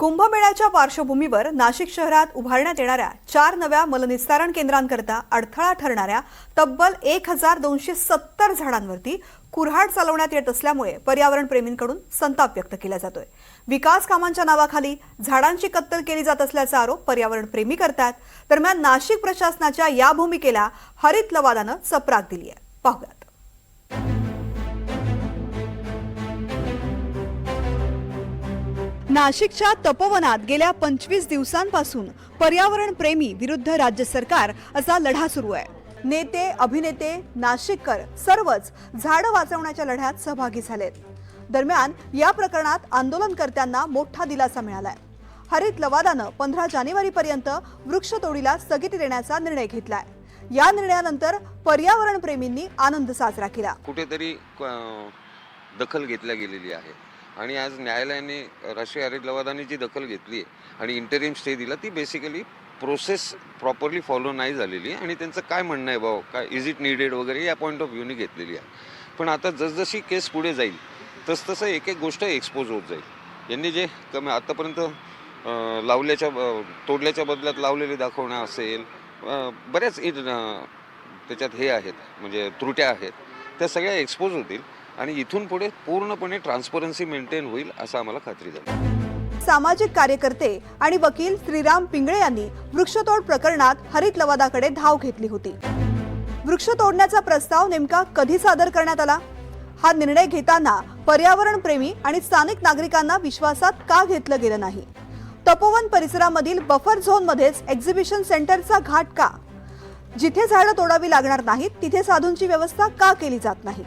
कुंभमेळ्याच्या पार्श्वभूमीवर नाशिक शहरात उभारण्यात येणाऱ्या 4 नव्या मलनिस्तारण केंद्रांकरता अडथळा ठरणाऱ्या तब्बल 1270 झाडांवरती कुऱ्हाड चालवण्यात येत असल्यामुळे पर्यावरण प्रेमींकडून संताप व्यक्त केला जातोय। विकास कामांच्या नावाखाली झाडांची कत्तल केली जात असल्याचा आरोप पर्यावरण प्रेमी करतात। दरम्यान नाशिक प्रशासनाच्या या भूमिकेला हरित लवादानं चपराक दिली आहे। पाहूयात। नाशिकच्या तपोवनात गेल्या 25 दिवसांपासून पर्यावरण प्रेमी विरुद्ध राज्य सरकार असा लढा सुरू आहे। नेते, अभिनेते, नाशिककर सर्वच झाडं वाचवण्याच्या लढ्यात सहभागी झालेत। दरम्यान या प्रकरणात आंदोलनकर्त्यांना मोठा दिलासा मिळालाय। हरित लवादानं 15 जानेवारीपर्यंत वृक्षतोडीला स्थगिती देण्याचा निर्णय घेतलाय। या निर्णयानंतर पर्यावरण प्रेमींनी आनंद साजरा केला। कुठेतरी दखल घेतली गेलेली आहे आणि आज न्यायालयाने राष्ट्रीय हरित लवादाने जी दखल घेतली आहे आणि इंटरिम स्टे दिला ती बेसिकली प्रोसेस प्रॉपरली फॉलो नाही झालेली आणि त्यांचं काय म्हणणं आहे भाऊ काय इज इट नीडेड वगैरे या पॉईंट ऑफ व्ह्यूने घेतलेली आहे। पण आता जसजशी केस पुढे जाईल तसतसं एक एक गोष्ट एक्सपोज होत जाईल। यांनी जे आतापर्यंत तोडल्याच्या बदल्यात लावलेले दाखवणं असेल बऱ्याच त्याच्यात हे आहेत म्हणजे त्रुट्या आहेत त्या सगळ्या एक्सपोज होतील आणि इथून पुढे पूर्णपणे ट्रान्सपरन्सी मेंटेन होईल असं आम्हाला खात्री झाली। सामाजिक कार्यकर्ते आणि वकील श्रीराम पिंगळे यांनी वृक्षतोड प्रकरणात हरित लवादाकडे धाव घेतली होती। वृक्ष तोडण्याचा प्रस्ताव नेमका कधी सादर करण्यात आला? हा निर्णय घेताना पर्यावरण प्रेमी आणि स्थानिक नागरिकांना विश्वासात का घेतलं गेलं नाही? तपोवन परिसरामधील बफर झोन मध्येच एक्झिबिशन सेंटरचा घाट का? जिथे झाडं तोडावी लागणार नाहीत तिथे साधूंची व्यवस्था का केली जात नाही?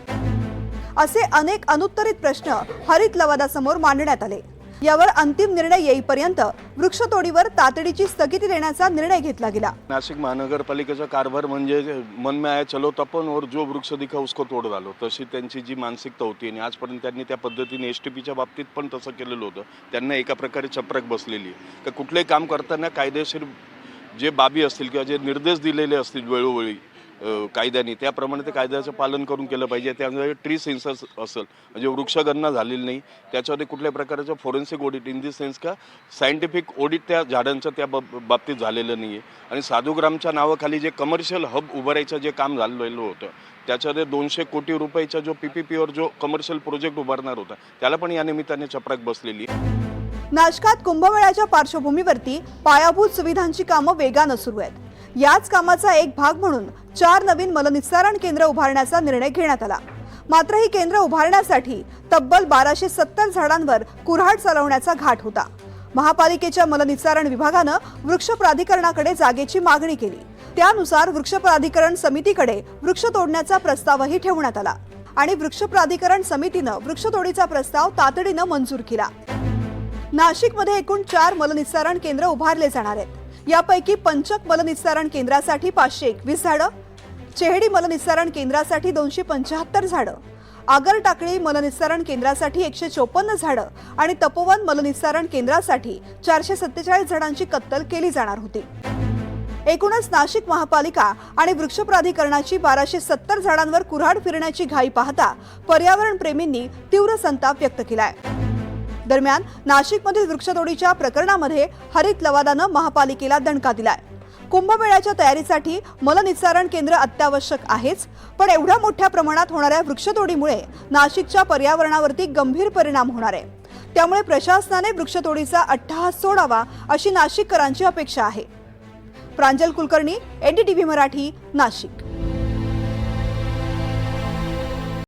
असे अनेक अनुत्तरित प्रश्न हरित लवादासमोर मांडण्यात आले। यावर अंतिम निर्णय येईपर्यंत वृक्षतोडीवर तातडीची स्थगिती देण्याचा निर्णय घेतला गेला। नाशिक महानगरपालिकेचा कारभार म्हणजे मन में आया चलो तपन और जो वृक्ष दिखा उसको तोड घालो, तशी त्यांची जी मानसिकता होती आणि आजपर्यंत त्यांनी त्या पद्धतीने एसटीपीच्या बाबतीत पण तसं केलेलं होतं। त्यांना एका प्रकारे चपराक बसलेली आहे की कुठलेही काम करताना कायदेशीर जे बाबी असतील किंवा जे निर्देश दिलेले असतील वेळोवेळी कायद्याने त्याप्रमाणे ते कायद्याचं पालन करून केलं पाहिजे। त्यामुळे ट्री सेन्सस असेल म्हणजे वृक्षगणना झालेली नाही, त्याच्यामध्ये कुठल्याही प्रकारचं forensic audit in the sense का सायंटिफिक ऑडिट त्या झाडांचं त्या बाबतीत झालेलं नाही आहे। आणि साधूग्रामच्या नावाखाली जे कमर्शियल हब उभारायचं जे काम झालेलं होतं त्याच्यामध्ये 200 कोटी रुपयाचा जो PPPवर जो कमर्शियल प्रोजेक्ट उभारणार होता त्याला पण या निमित्ताने चपराक बसलेली आहे। नाशकात कुंभमेळ्याच्या पार्श्वभूमीवरती पायाभूत सुविधांची कामं वेगानं सुरू आहेत। याच कामाचा एक भाग म्हणून 4 नवीन मलनिस्सारण केंद्र उभारण्याचा निर्णय घेण्यात आला। मात्र ही केंद्र उभारण्यासाठी तब्बल 1270 झाडांवर कुऱ्हाड चालवण्याचा घाट होता। महापालिकेच्या मलनिस्सारण विभागानं वृक्ष प्राधिकरणाकडे जागेची मागणी केली। त्यानुसार वृक्ष प्राधिकरण समितीकडे वृक्ष तोडण्याचा प्रस्तावही ठेवण्यात आला आणि वृक्ष प्राधिकरण समितीनं वृक्षतोडीचा प्रस्ताव तातडीनं मंजूर केला। नाशिकमध्ये एकूण 4 मलनिस्सारण केंद्र उभारले जाणार आहेत। यापैकी पंचक मलनिस्सारण केंद्रासाठी 521 झाडं, चेहडी मलनिस्सारण केंद्रासाठी 275 झाडं, आगर टाकळी मलनिस्सारण केंद्रासाठी 154 झाडं आणि तपोवन मलनिस्सारण केंद्रासाठी 447 झाडांची कत्तल केली जाणार होती। एकूणच नाशिक महापालिका आणि वृक्ष प्राधिकरणाची 1270 झाडांवर कुऱ्हाड फिरण्याची घाई पाहता पर्यावरण प्रेमींनी तीव्र संताप व्यक्त केलाय। दरम्यान नाशिकमधील वृक्षतोडीच्या प्रकरणामध्ये हरित लवादानं महापालिकेला दणका दिलाय। कुंभमेळ्याच्या तयारीसाठी मलनिस्सारण केंद्र अत्यावश्यक आहेच, पण एवढ्या मोठ्या प्रमाणात होणाऱ्या वृक्षतोडीमुळे नाशिकच्या पर्यावरणावरती गंभीर परिणाम होणार आहे। त्यामुळे प्रशासनाने वृक्षतोडीचा अट्टहास सोडावा अशी नाशिककरांची अपेक्षा आहे। प्रांजल कुलकर्णी, NDTV मराठी, नाशिक।